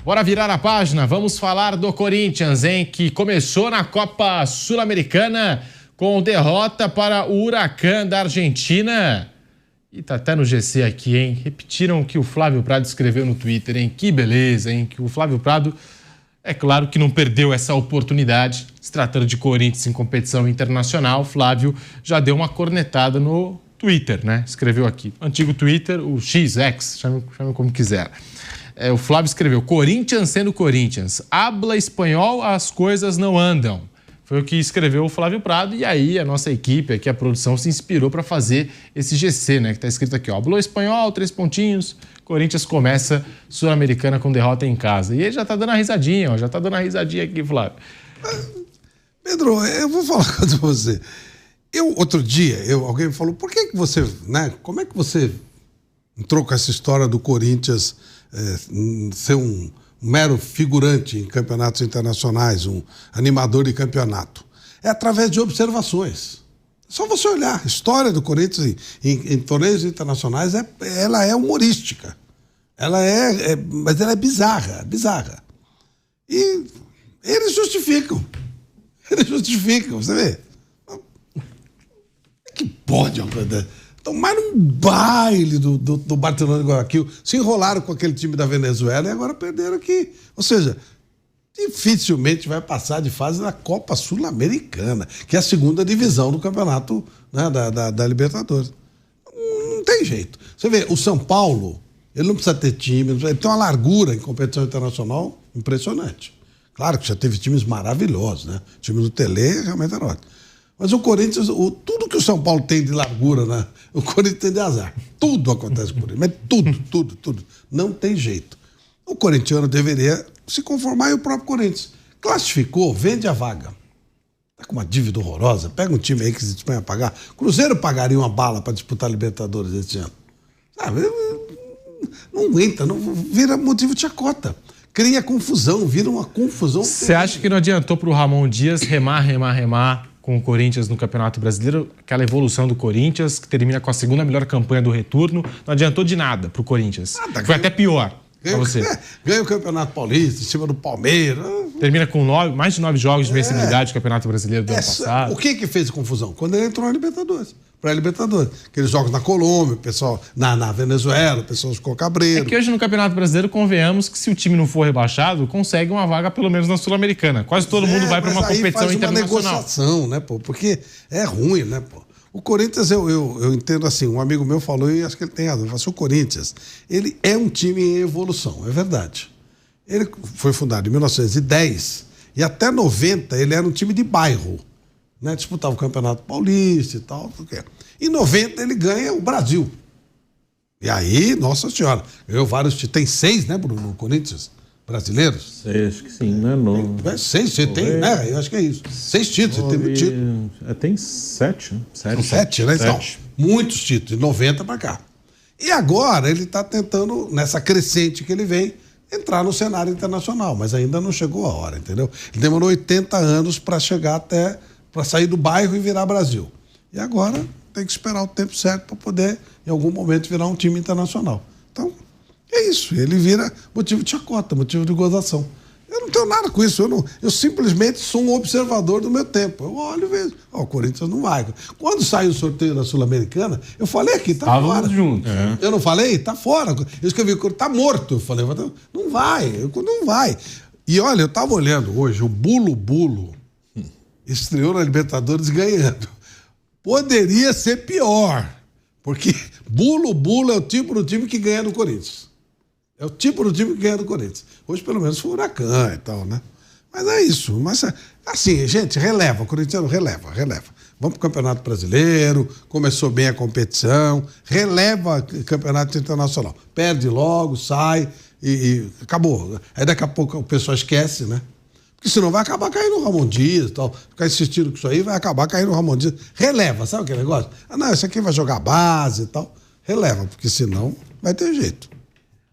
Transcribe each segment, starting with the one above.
Bora virar a página, vamos falar do Corinthians, hein? Que começou na Copa Sul-Americana com derrota para o Huracán da Argentina. E tá até no GC aqui, hein? Repetiram o que o Flávio Prado escreveu no Twitter, hein? Que beleza, hein? Que o Flávio Prado, é claro que não perdeu essa oportunidade. Se tratando de Corinthians em competição internacional, Flávio já deu uma cornetada no Twitter, né? Escreveu aqui. Antigo Twitter, o XX, chame como quiser. O Flávio escreveu: Corinthians sendo Corinthians, habla espanhol, as coisas não andam. Foi o que escreveu o Flávio Prado, e aí a nossa equipe aqui, a produção, se inspirou para fazer esse GC, né? Que tá escrito aqui, ó. Hablou espanhol, 3 pontinhos, Corinthians começa Sul-Americana com derrota em casa. E ele já tá dando a risadinha, ó. Já tá dando a risadinha aqui, Flávio. Pedro, eu vou falar com você. Outro dia, alguém me falou, por que você, né? Como é que você entrou com essa história do Corinthians ser um mero figurante em campeonatos internacionais, um animador de campeonato? É através de observações. É só você olhar. A história do Corinthians em torneios internacionais, ela é humorística. Mas ela é bizarra. E eles justificam. Você vê? Que pode uma coisa dessa? Tomaram um baile do Barcelona de Guayaquil, se enrolaram com aquele time da Venezuela e agora perderam aqui. Ou seja, dificilmente vai passar de fase na Copa Sul-Americana, que é a segunda divisão do campeonato, né, da Libertadores. Não tem jeito. Você vê, o São Paulo, ele não precisa ter time, ele tem uma largura em competição internacional impressionante. Claro que já teve times maravilhosos, né? O time do Tele realmente era ótimo. Mas o Corinthians, tudo que o São Paulo tem de largura, né? O Corinthians tem de azar. Tudo acontece com ele, mas tudo. Não tem jeito. O corintiano deveria se conformar, e o próprio Corinthians classificou, vende a vaga. Tá com uma dívida horrorosa, pega um time aí que se dispõe a pagar. Cruzeiro pagaria uma bala para disputar a Libertadores esse ano. Sabe? Não aguenta, não vira motivo de chacota. Cria confusão, vira uma confusão. Você acha que não adiantou pro Ramon Dias remar com o Corinthians no Campeonato Brasileiro, aquela evolução do Corinthians, que termina com a segunda melhor campanha do retorno, não adiantou de nada pro Corinthians. Foi até pior pra você. Ganha o Campeonato Paulista, em cima do Palmeiras. Termina com mais de 9 jogos de vencibilidade do Campeonato Brasileiro do ano passado. O que fez confusão? Quando ele entrou na Libertadores. Pré-Libertadores. Aqueles jogos na Colômbia, o pessoal na Venezuela, o pessoal ficou cabreiro. É que hoje no Campeonato Brasileiro, convenhamos que se o time não for rebaixado, consegue uma vaga pelo menos na Sul-Americana. Quase todo mundo vai para uma competição internacional. Uma negociação, né, pô? Porque é ruim, né, pô? O Corinthians, eu entendo assim, um amigo meu falou, e acho que ele tem razão, ele falou assim, o Corinthians, ele é um time em evolução, é verdade. Ele foi fundado em 1910 e até 90 ele era um time de bairro. Né, disputava o Campeonato Paulista e tal. Em 90 ele ganha o Brasil. E aí, nossa senhora, ganhou vários títulos. Tem 6, né, Bruno, no Corinthians? Brasileiros? 6, acho que sim, né? 6, você tem, né? Eu acho que é isso. 6 títulos, você teve título. Tem 7, né? São 7, né? Então, muitos títulos, de 90 para cá. E agora ele está tentando, nessa crescente que ele vem, entrar no cenário internacional, mas ainda não chegou a hora, entendeu? Ele demorou 80 anos para chegar para sair do bairro e virar Brasil. E agora tem que esperar o tempo certo para poder, em algum momento, virar um time internacional. Então, é isso. Ele vira motivo de chacota, motivo de gozação. Eu não tenho nada com isso. Eu simplesmente sou um observador do meu tempo. Eu olho e vejo. O Corinthians não vai. Quando saiu o sorteio da Sul-Americana, eu falei aqui, tá fora. Juntos. Eu não falei? Tá fora. Eu escrevi, tá morto. Eu falei, não vai. Não vai. E olha, eu estava olhando hoje, o Bulo estreou na Libertadores ganhando. Poderia ser pior, porque Bulo é o tipo do time que ganha do Corinthians. É o tipo do time que ganha do Corinthians. Hoje, pelo menos, foi o Huracán e tal, né? Mas é isso. Mas, assim, gente, releva. O corintiano releva. Vamos pro Campeonato Brasileiro, começou bem a competição, releva Campeonato Internacional. Perde logo, sai e acabou. Aí daqui a pouco o pessoal esquece, né? Porque senão vai acabar caindo o Ramon Dias e tal. Ficar insistindo com isso aí, vai acabar caindo o Ramon Dias. Releva, sabe aquele negócio? Não, esse aqui vai jogar base e tal. Releva, porque senão vai ter jeito.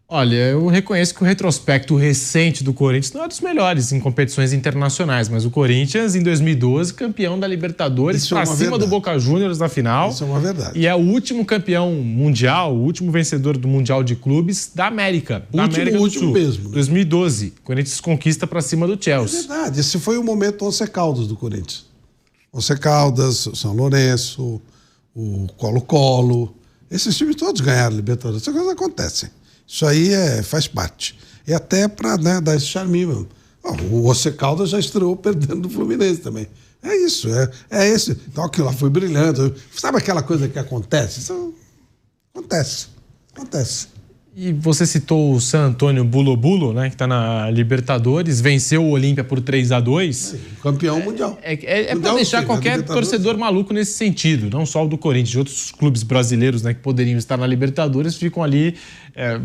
Olha, eu reconheço que o retrospecto recente do Corinthians não é dos melhores em competições internacionais, mas o Corinthians, em 2012, campeão da Libertadores, para cima do Boca Juniors na final. Isso é uma verdade. E é o último campeão mundial, o último vencedor do Mundial de Clubes da América. O último mesmo. Né? 2012, o Corinthians conquista para cima do Chelsea. É verdade, esse foi o momento Once Caldas do Corinthians. Once Caldas, o São Lourenço, o Colo-Colo. Esses times todos ganharam a Libertadores. Essas coisas acontecem. Isso aí faz parte. E até para dar esse charminho mesmo. O Once Caldas já estreou perdendo do Fluminense também. É isso, é esse. Então aquilo lá foi brilhante. Sabe aquela coisa que acontece? Isso acontece. E você citou o San Antonio Bulo-Bulo, né, que está na Libertadores, venceu o Olímpia por 3-2. Campeão mundial. É para deixar qualquer torcedor maluco nesse sentido, não só o do Corinthians, de outros clubes brasileiros, né, que poderiam estar na Libertadores, ficam ali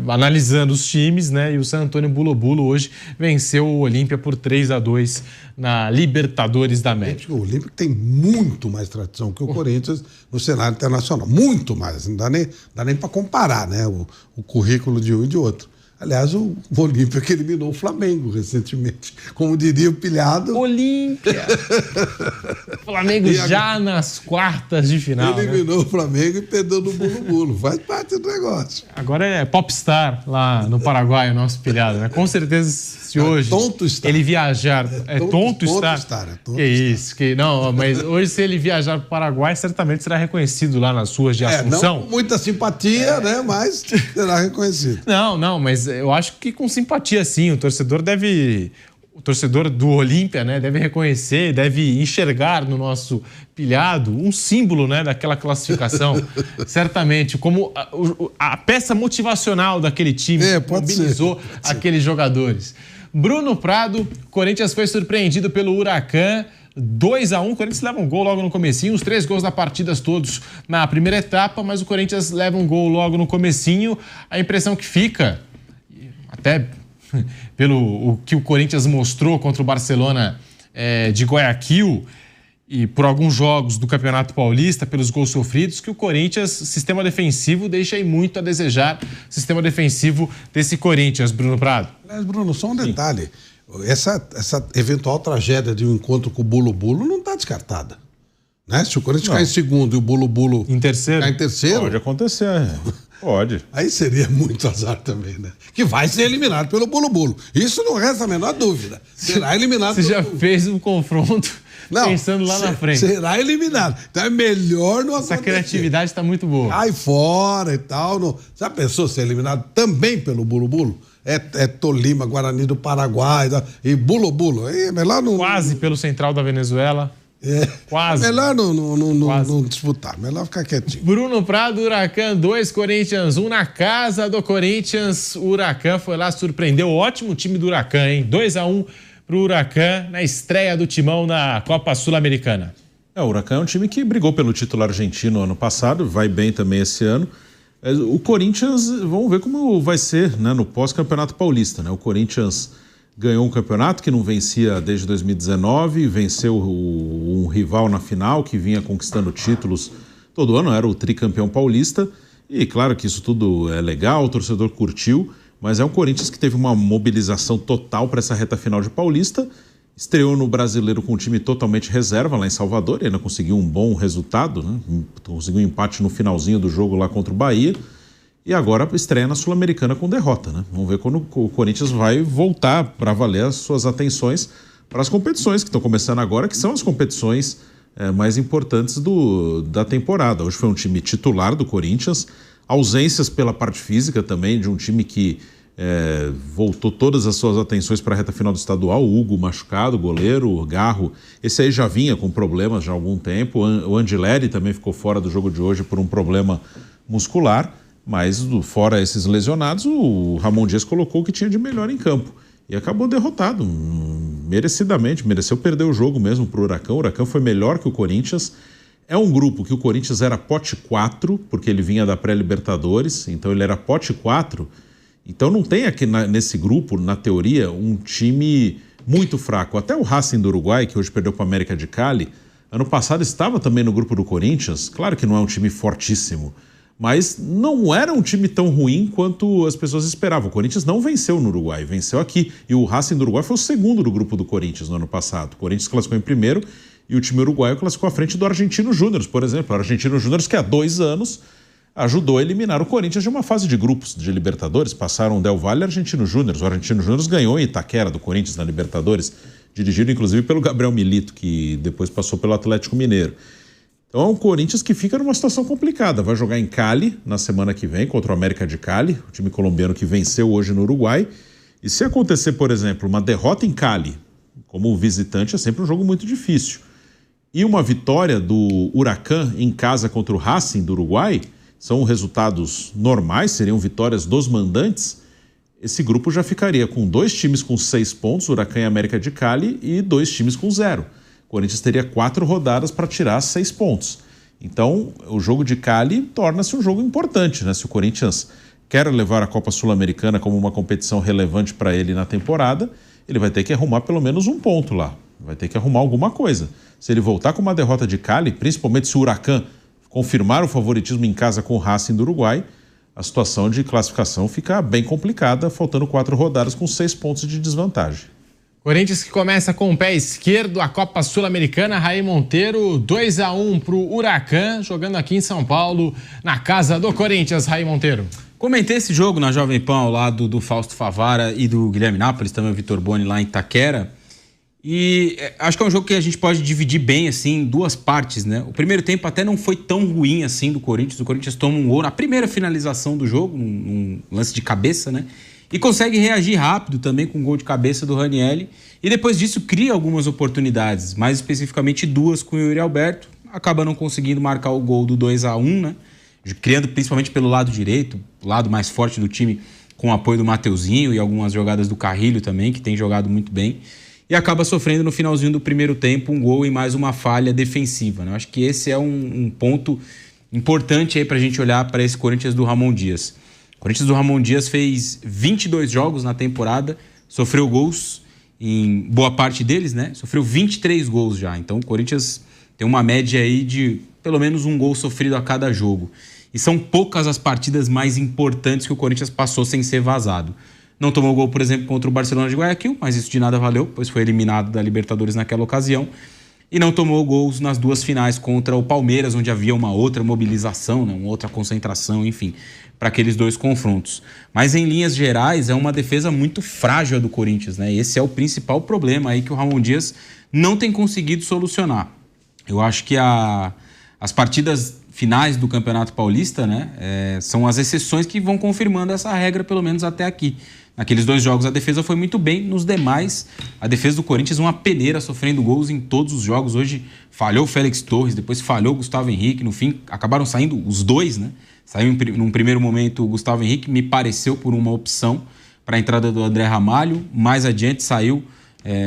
analisando os times, né, e o San Antonio Bulo-Bulo hoje venceu o Olímpia por 3-2 na Libertadores da América. O Olímpia tem muito mais tradição que o Corinthians no cenário internacional. Muito mais. Não dá nem para comparar, né, o currículo de um e de outro. Aliás, o Olímpia que eliminou o Flamengo recentemente. Como diria o Pilhado... Olímpia! Flamengo já nas quartas de final. Eliminou o Flamengo e perdeu no Bulo-Bulo. Faz parte do negócio. Agora é popstar lá no Paraguai, o nosso Pilhado, né? Com certeza, se hoje ele viajar... É tonto estar? Que isso. Não, mas hoje, se ele viajar para o Paraguai, certamente será reconhecido lá nas ruas de Assunção. Não com muita simpatia, né? Mas será reconhecido. Não, mas eu acho que com simpatia, sim. O torcedor do Olímpia, né, deve reconhecer, deve enxergar no nosso Pilhado um símbolo, né, daquela classificação. Certamente, como a peça motivacional daquele time mobilizou aqueles jogadores. Bruno Prado, Corinthians foi surpreendido pelo Huracan. 2-1, o Corinthians leva um gol logo no comecinho, os 3 gols da partida todos na primeira etapa, mas o Corinthians leva um gol logo no comecinho. A impressão que fica, até pelo que o Corinthians mostrou contra o Barcelona de Guayaquil e por alguns jogos do Campeonato Paulista, pelos gols sofridos, que o Corinthians, sistema defensivo, deixa aí muito a desejar, sistema defensivo desse Corinthians, Bruno Prado. Mas, Bruno, só um detalhe. Essa eventual tragédia de um encontro com o Bulo-Bulo não está descartada. Né? Se o Corinthians ficar em segundo e o Bulo-Bulo ficar em terceiro... Pode acontecer, pode. Aí seria muito azar também, né? Que vai ser eliminado pelo Bulo-Bulo. Isso não resta a menor dúvida. Será eliminado Você já fez um confronto pensando lá na frente. Será eliminado. Então é melhor não acontecer. Essa criatividade está muito boa. Cai fora e tal. Não... Já pensou ser eliminado também pelo Bulo-Bulo? É Tolima, Guarani do Paraguai e Bulo-Bulo. É melhor não... Quase pelo Central da Venezuela. Quase. É melhor não disputar, melhor ficar quietinho. Bruno Prado, Huracan 2, Corinthians 1 na casa do Corinthians. O Huracan foi lá, surpreendeu o ótimo time do Huracan, hein? 2-1 pro Huracan na estreia do Timão na Copa Sul-Americana. O Huracan é um time que brigou pelo título argentino ano passado, vai bem também esse ano. O Corinthians, vamos ver como vai ser, né, no pós-campeonato paulista, né? O Corinthians ganhou um campeonato que não vencia desde 2019, venceu um rival na final que vinha conquistando títulos todo ano, era o tricampeão paulista. E claro que isso tudo é legal, o torcedor curtiu, mas é um Corinthians que teve uma mobilização total para essa reta final de Paulista. Estreou no Brasileiro com um time totalmente reserva lá em Salvador e ainda conseguiu um bom resultado, né? Conseguiu um empate no finalzinho do jogo lá contra o Bahia. E agora estreia na Sul-Americana com derrota, né? Vamos ver quando o Corinthians vai voltar para valer as suas atenções para as competições que estão começando agora, que são as competições mais importantes da temporada. Hoje foi um time titular do Corinthians, ausências pela parte física também, de um time que voltou todas as suas atenções para a reta final do estadual. O Hugo machucado, goleiro, o Garro, esse aí já vinha com problemas já há algum tempo. O Angileri também ficou fora do jogo de hoje por um problema muscular. Mas, fora esses lesionados, o Ramon Dias colocou o que tinha de melhor em campo. E acabou derrotado, merecidamente. Mereceu perder o jogo mesmo para o Huracan. O Huracan foi melhor que o Corinthians. É um grupo que o Corinthians era pote 4, porque ele vinha da pré-Libertadores. Então, ele era pote 4. Então, não tem aqui nesse grupo, na teoria, um time muito fraco. Até o Racing do Uruguai, que hoje perdeu para a América de Cali, ano passado estava também no grupo do Corinthians. Claro que não é um time fortíssimo, mas não era um time tão ruim quanto as pessoas esperavam. O Corinthians não venceu no Uruguai, venceu aqui. E o Racing do Uruguai foi o segundo do grupo do Corinthians no ano passado. O Corinthians classificou em primeiro e o time uruguaio classificou à frente do Argentino Júnior, por exemplo. O Argentino Júnior, que há 2 anos ajudou a eliminar o Corinthians de uma fase de grupos de Libertadores. Passaram Del Valle e Argentino Júnior. O Argentino Júnior ganhou em Itaquera do Corinthians na Libertadores, dirigido inclusive pelo Gabriel Milito, que depois passou pelo Atlético Mineiro. Então é um Corinthians que fica numa situação complicada. Vai jogar em Cali na semana que vem contra o América de Cali, o time colombiano que venceu hoje no Uruguai. E se acontecer, por exemplo, uma derrota em Cali, como visitante, é sempre um jogo muito difícil. E uma vitória do Huracan em casa contra o Racing do Uruguai, são resultados normais, seriam vitórias dos mandantes. Esse grupo já ficaria com 2 times com 6 pontos, Huracan e América de Cali, e 2 times com 0. O Corinthians teria 4 rodadas para tirar 6 pontos. Então, o jogo de Cali torna-se um jogo importante, né? Se o Corinthians quer levar a Copa Sul-Americana como uma competição relevante para ele na temporada, ele vai ter que arrumar pelo menos 1 ponto lá. Vai ter que arrumar alguma coisa. Se ele voltar com uma derrota de Cali, principalmente se o Huracan confirmar o favoritismo em casa com o Racing do Uruguai, a situação de classificação fica bem complicada, faltando 4 rodadas com 6 pontos de desvantagem. Corinthians que começa com o pé esquerdo a Copa Sul-Americana. Raí Monteiro, 2-1 para o Huracan, jogando aqui em São Paulo, na casa do Corinthians. Raí Monteiro. Comentei esse jogo na Jovem Pan ao lado do Fausto Favara e do Guilherme Nápoles, também o Vitor Boni lá em Itaquera. E acho que é um jogo que a gente pode dividir bem assim em 2 partes, né? O primeiro tempo até não foi tão ruim assim do Corinthians. O Corinthians toma um gol na primeira finalização do jogo, um lance de cabeça, né? E consegue reagir rápido também com um gol de cabeça do Ranieri. E depois disso cria algumas oportunidades, mais especificamente 2 com o Yuri Alberto. Acaba não conseguindo marcar o gol do 2-1, né? Criando principalmente pelo lado direito, o lado mais forte do time, com o apoio do Mateuzinho e algumas jogadas do Carrilho também, que tem jogado muito bem. E acaba sofrendo no finalzinho do primeiro tempo um gol e mais uma falha defensiva, né? Acho que esse é um ponto importante aí pra gente olhar para esse Corinthians do Ramon Dias. O Corinthians do Ramon Dias fez 22 jogos na temporada, sofreu gols em boa parte deles, né? Sofreu 23 gols já. Então o Corinthians tem uma média aí de pelo menos um gol sofrido a cada jogo. E são poucas as partidas mais importantes que o Corinthians passou sem ser vazado. Não tomou gol, por exemplo, contra o Barcelona de Guayaquil, mas isso de nada valeu, pois foi eliminado da Libertadores naquela ocasião. E não tomou gols nas 2 finais contra o Palmeiras, onde havia uma outra mobilização, né? Uma outra concentração, enfim, para aqueles 2 confrontos. Mas em linhas gerais é uma defesa muito frágil a do Corinthians, né? Esse é o principal problema aí que o Ramon Dias não tem conseguido solucionar. Eu acho que as partidas finais do Campeonato Paulista, né, são as exceções que vão confirmando essa regra, pelo menos até aqui. Naqueles 2 jogos a defesa foi muito bem, nos demais a defesa do Corinthians uma peneira, sofrendo gols em todos os jogos. Hoje falhou o Félix Torres, depois falhou o Gustavo Henrique, no fim acabaram saindo os 2, né? Saiu num primeiro momento o Gustavo Henrique, me pareceu por uma opção para a entrada do André Ramalho, mais adiante saiu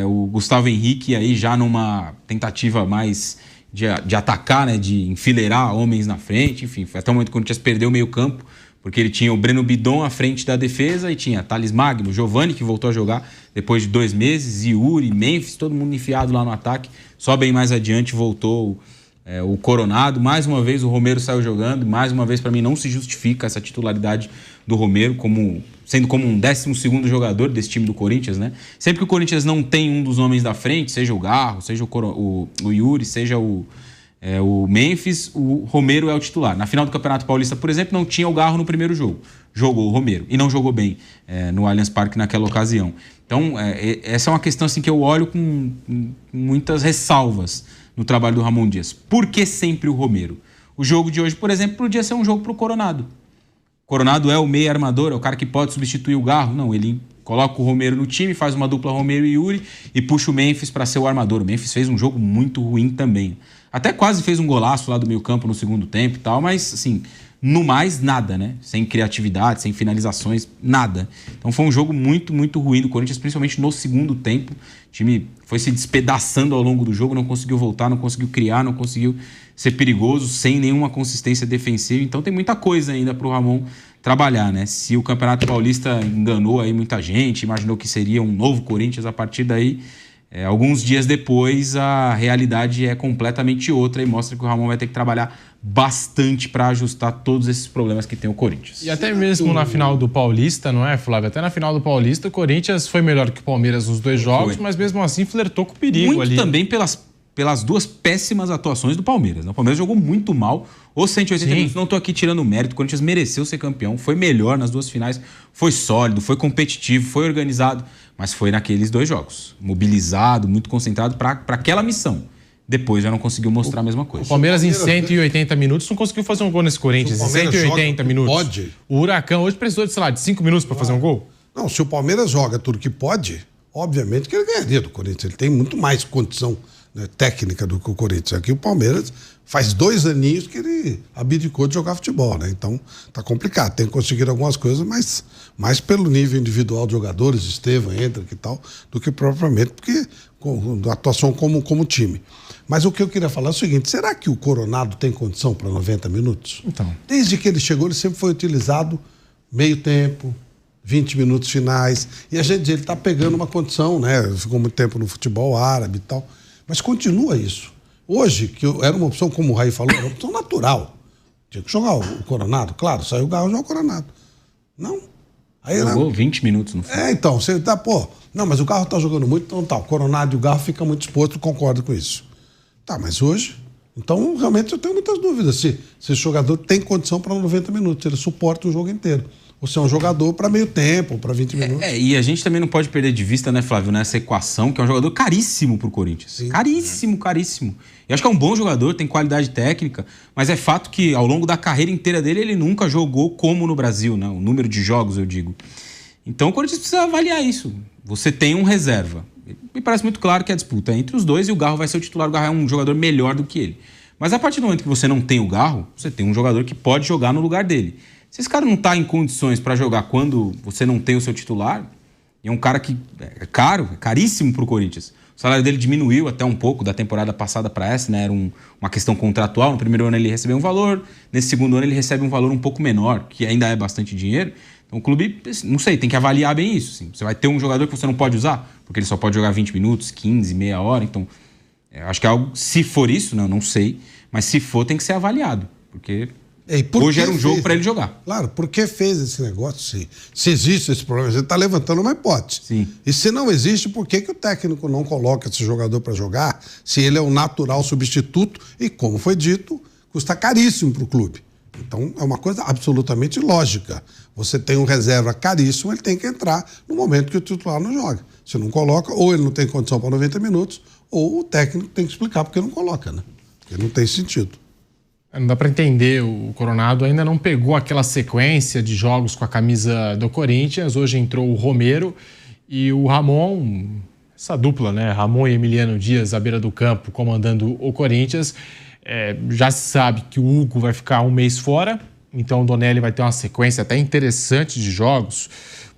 o Gustavo Henrique aí já numa tentativa mais de atacar, né? De enfileirar homens na frente, enfim, foi até o momento que o Corinthians perdeu o meio campo, porque ele tinha o Breno Bidon à frente da defesa e tinha Thales Magno, Giovani, que voltou a jogar depois de 2 meses, Yuri, Memphis, todo mundo enfiado lá no ataque. Só bem mais adiante voltou o Coronado. Mais uma vez o Romero saiu jogando. Mais uma vez, para mim, não se justifica essa titularidade do Romero, sendo como um 12º jogador desse time do Corinthians, né? Sempre que o Corinthians não tem um dos homens da frente, seja o Garro, seja o Yuri, seja o Memphis, o Romero é o titular. Na final do Campeonato Paulista, por exemplo, não tinha o Garro no primeiro jogo. Jogou o Romero e não jogou bem no Allianz Parque naquela ocasião. Então, essa é uma questão assim, que eu olho com muitas ressalvas no trabalho do Ramon Dias. Por que sempre o Romero? O jogo de hoje, por exemplo, podia ser um jogo para o Coronado. Coronado é o meio armador, é o cara que pode substituir o Garro. Não, ele coloca o Romero no time, faz uma dupla Romero e Yuri e puxa o Memphis para ser o armador. O Memphis fez um jogo muito ruim também. Até quase fez um golaço lá do meio campo no segundo tempo e tal, mas assim, no mais nada, né? Sem criatividade, sem finalizações, nada. Então foi um jogo muito, muito ruim do Corinthians, principalmente no segundo tempo. O time foi se despedaçando ao longo do jogo, não conseguiu voltar, não conseguiu criar, não conseguiu ser perigoso, sem nenhuma consistência defensiva. Então tem muita coisa ainda para o Ramon trabalhar, né? Se o Campeonato Paulista enganou aí muita gente, imaginou que seria um novo Corinthians a partir daí, alguns dias depois a realidade é completamente outra e mostra que o Ramon vai ter que trabalhar bastante para ajustar todos esses problemas que tem o Corinthians. E até mesmo na final do Paulista, não é, Flávio? Até na final do Paulista, o Corinthians foi melhor que o Palmeiras nos 2 jogos, mas mesmo assim flertou com o perigo muito ali. Também pelas 2 péssimas atuações do Palmeiras. O Palmeiras jogou muito mal, os 180 minutos. Não estou aqui tirando mérito, o Corinthians mereceu ser campeão, foi melhor nas 2 finais, foi sólido, foi competitivo, foi organizado, mas foi naqueles 2 jogos. Mobilizado, muito concentrado para aquela missão. Depois já não conseguiu mostrar a mesma coisa. O Palmeiras em 180 minutos não conseguiu fazer um gol nesse Corinthians. Em 180 minutos. Pode. O Huracan hoje precisou de, sei lá, de 5 minutos para fazer um gol? Não, se o Palmeiras joga tudo que pode, obviamente que ele ganharia do Corinthians. Ele tem muito mais condição, né, técnica do que o Corinthians. Aqui o Palmeiras faz 2 aninhos que ele abdicou de jogar futebol, né? Então tá complicado. Tem conseguido algumas coisas, mas mais pelo nível individual de jogadores, Estevam, Hendrick e tal, do que propriamente porque a atuação como time. Mas o que eu queria falar é o seguinte: será que o Coronado tem condição para 90 minutos? Então. Desde que ele chegou, ele sempre foi utilizado meio tempo, 20 minutos finais. E a gente ele está pegando uma condição, né? Ficou muito tempo no futebol árabe e tal. Mas continua isso. Hoje, que era uma opção, como o Raí falou, era uma opção natural. Tinha que jogar o Coronado. Claro, saiu o Garro e jogou o Coronado. Não. Aí jogou 20 minutos no final. Então, você tá, não, mas o Garro tá jogando muito, então tá, o Coronado e o Garro ficam muito expostos, concordo com isso. Tá, mas hoje... Então, realmente, eu tenho muitas dúvidas se esse jogador tem condição para 90 minutos, ele suporta o jogo inteiro. Ou se é um jogador para meio tempo, para 20 minutos. E a gente também não pode perder de vista, né, Flávio, nessa equação, que é um jogador caríssimo pro Corinthians. Sim. Caríssimo, caríssimo. E acho que é um bom jogador, tem qualidade técnica, mas é fato que ao longo da carreira inteira dele, ele nunca jogou como no Brasil, né? O número de jogos, eu digo. Então o Corinthians precisa avaliar isso. Você tem um reserva. Me parece muito claro que a disputa é entre os dois e o Garro vai ser o titular. O Garro é um jogador melhor do que ele. Mas a partir do momento que você não tem o Garro, você tem um jogador que pode jogar no lugar dele. Se esse cara não está em condições para jogar quando você não tem o seu titular, é um cara que é caro, é caríssimo para o Corinthians. O salário dele diminuiu até um pouco da temporada passada para essa, né? Era uma questão contratual. No primeiro ano ele recebeu um valor, nesse segundo ano ele recebe um valor um pouco menor, que ainda é bastante dinheiro. Então o clube, não sei, tem que avaliar bem isso. Assim. Você vai ter um jogador que você não pode usar, porque ele só pode jogar 20 minutos, 15, meia hora. Então, acho que é algo, se for isso, não sei, mas se for tem que ser avaliado, porque hoje era um jogo para ele jogar. Claro, por que fez esse negócio? Se existe esse problema, você está levantando uma hipótese. Sim. E se não existe, por que o técnico não coloca esse jogador para jogar, se ele é um natural substituto e, como foi dito, custa caríssimo para o clube? Então, é uma coisa absolutamente lógica. Você tem um reserva caríssimo, ele tem que entrar no momento que o titular não joga. Se não coloca, ou ele não tem condição para 90 minutos, ou o técnico tem que explicar porque não coloca, né? Porque não tem sentido. Não dá para entender, o Coronado ainda não pegou aquela sequência de jogos com a camisa do Corinthians. Hoje entrou o Romero e o Ramon, essa dupla, né? Ramon e Emiliano Dias à beira do campo comandando o Corinthians. Já se sabe que o Hugo vai ficar um mês fora, então o Donelli vai ter uma sequência até interessante de jogos,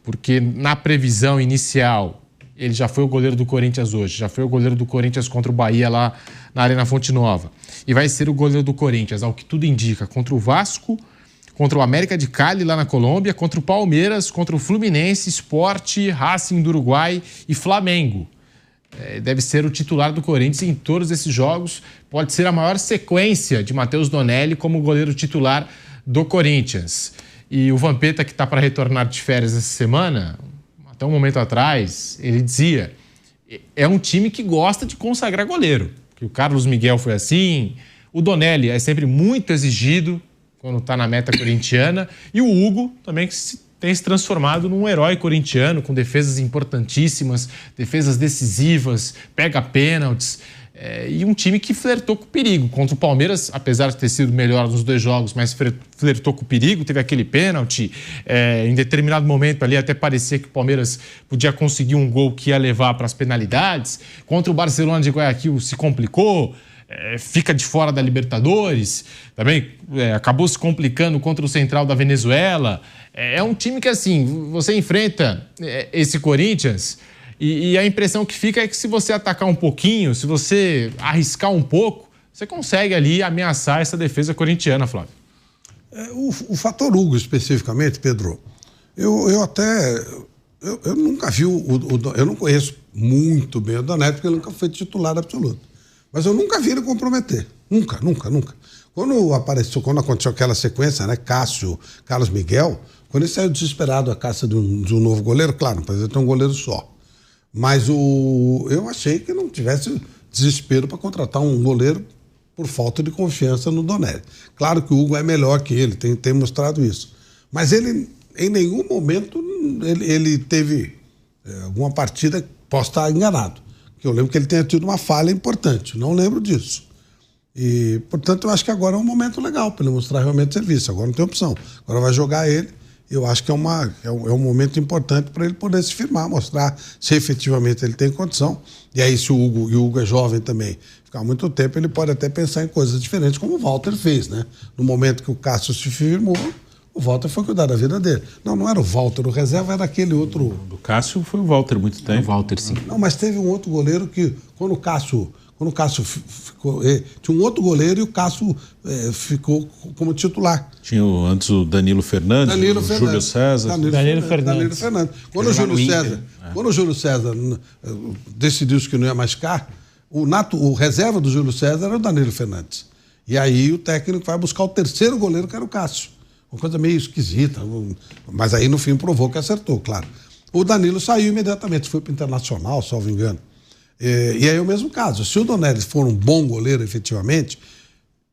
porque na previsão inicial ele já foi o goleiro do Corinthians hoje, já foi o goleiro do Corinthians contra o Bahia lá na Arena Fonte Nova. E vai ser o goleiro do Corinthians, ao que tudo indica, contra o Vasco, contra o América de Cali lá na Colômbia, contra o Palmeiras, contra o Fluminense, Sport, Racing do Uruguai e Flamengo. Deve ser o titular do Corinthians em todos esses jogos. Pode ser a maior sequência de Matheus Donelli como goleiro titular do Corinthians. E o Vampeta, que está para retornar de férias essa semana, até um momento atrás, ele dizia: é um time que gosta de consagrar goleiro. Que o Carlos Miguel foi assim, o Donelli é sempre muito exigido quando está na meta corintiana, e o Hugo também, que tem se transformado num herói corintiano, com defesas importantíssimas, defesas decisivas, pega pênaltis, e um time que flertou com o perigo. Contra o Palmeiras, apesar de ter sido melhor nos 2 jogos, mas flertou com o perigo, teve aquele pênalti, em determinado momento ali até parecia que o Palmeiras podia conseguir um gol que ia levar para as penalidades. Contra o Barcelona de Guayaquil se complicou, fica de fora da Libertadores, também acabou se complicando contra o Central da Venezuela. É um time que, assim, você enfrenta esse Corinthians e a impressão que fica é que se você atacar um pouquinho, se você arriscar um pouco, você consegue ali ameaçar essa defesa corintiana, Flávio. O fator Hugo, especificamente, Pedro, eu nunca vi eu não conheço muito bem o Donelli, porque ele nunca foi titular absoluto. Mas eu nunca vi ele comprometer. Nunca. Quando aconteceu aquela sequência, né? Cássio, Carlos Miguel, quando ele saiu desesperado à caça de um novo goleiro, claro, não precisa ter um goleiro só. Mas eu achei que não tivesse desespero para contratar um goleiro por falta de confiança no Donelli. Claro que o Hugo é melhor que ele, tem mostrado isso. Mas ele, em nenhum momento, ele teve alguma partida, posso estar enganado. Eu lembro que ele tenha tido uma falha importante, não lembro disso. E, portanto, eu acho que agora é um momento legal para ele mostrar realmente serviço. Agora não tem opção. Agora vai jogar ele. Eu acho que é um momento importante para ele poder se firmar, mostrar se efetivamente ele tem condição. E aí, se o Hugo é jovem também, ficar muito tempo, ele pode até pensar em coisas diferentes, como o Walter fez, né? No momento que o Cássio se firmou, o Walter foi cuidar da vida dele. Não era o Walter, o reserva era aquele outro... Do Cássio foi o Walter muito tempo. O Walter, sim. Não, mas teve um outro goleiro que, quando o Cássio ficou... tinha um outro goleiro e o Cássio ficou como titular. Tinha antes o Danilo Fernandes, Júlio César. Danilo Fernandes. Quando o Júlio César decidiu que não ia mais ficar, o reserva do Júlio César era o Danilo Fernandes. E aí o técnico vai buscar o terceiro goleiro, que era o Cássio. Uma coisa meio esquisita, mas aí no fim provou que acertou, claro. O Danilo saiu imediatamente, foi para o Internacional, salvo engano. E aí é o mesmo caso. Se o Donelli for um bom goleiro, efetivamente,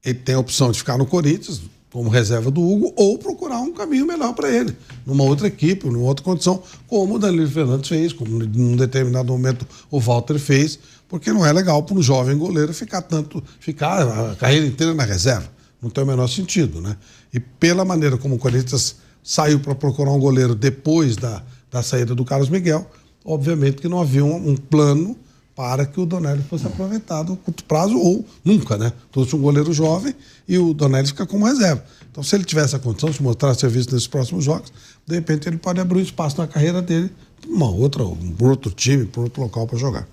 ele tem a opção de ficar no Corinthians, como reserva do Hugo, ou procurar um caminho melhor para ele, numa outra equipe, numa outra condição, como o Danilo Fernandes fez, como num determinado momento o Walter fez, porque não é legal para um jovem goleiro ficar a carreira inteira na reserva. Não tem o menor sentido, né? E pela maneira como o Corinthians saiu para procurar um goleiro depois da saída do Carlos Miguel, obviamente que não havia um plano para que o Donelli fosse aproveitado a curto prazo ou nunca, né? Trouxe um goleiro jovem e o Donelli fica como reserva. Então, se ele tivesse a condição de mostrar serviço nesses próximos jogos, de repente ele pode abrir um espaço na carreira dele para um outro time, para outro local para jogar.